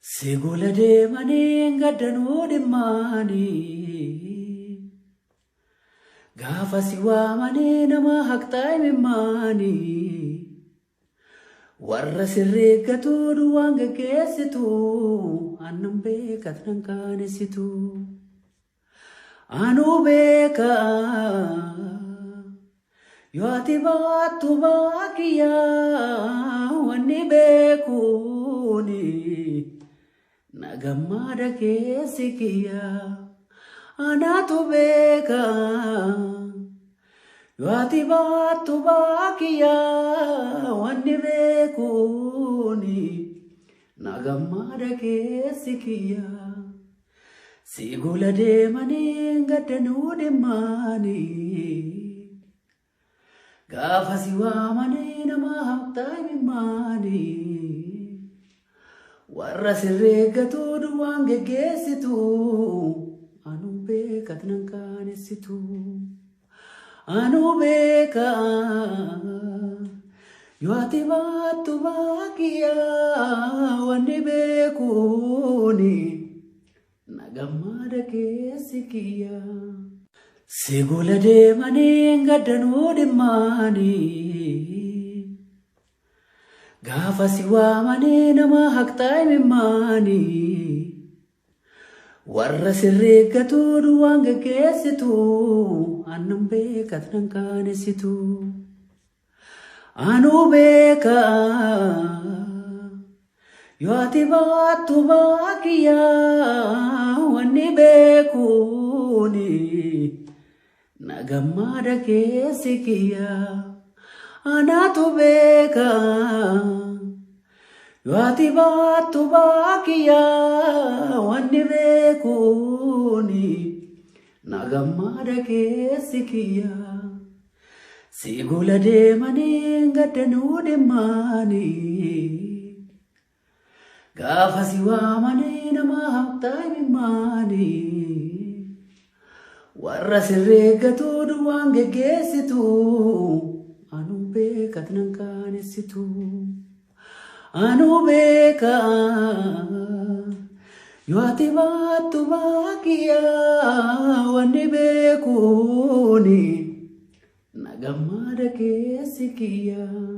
Segula deemanii gaddanuu dhimmaanii gaafa si waamanii nama haqxaa himimmaanii warra sirreeggatu duwwaan geggeessitu annan beekat nan kaanessitu anuu beeka yoo ati baattu baakiyyaa wanni beekuuni Nagamada kesikia anatu beka Yati batu bakia wani bekuni Nagamada kesikia Sigula demani ngadanu demani Gafa siwamani namahakta mimani Warra sirreeggatu duwwaan geggeessitu anuu beekat nan kaanessitu anuu beeka yoo ati baattu baakiyyaa wanni beekuuni nagammaada keessi kiyyaa Segula deemanii gaddanuu dhimmaanii Gaafa si waamanii nama haqxaa himimmaanii warra sirreeggatu duwwaan geggeessitu annan beekat nan kaanessitu anuu beeka yoo ati baattu baakiyyaa wanni beekuuni nagammaada keessi kiyyaa Anatu beka Yati batu bakia Wani bekuni Nagamada kesikia Sigula demani Ngadanu demani Gafa siwamani Namahakta mimani Warra sirreeggatu duwwaan geggeessitu Anuu beekat nan kaanessitu anuu beeka yoo ati baattu baakiyyaa wanni beekuuni nagammaada keessi kiyyaa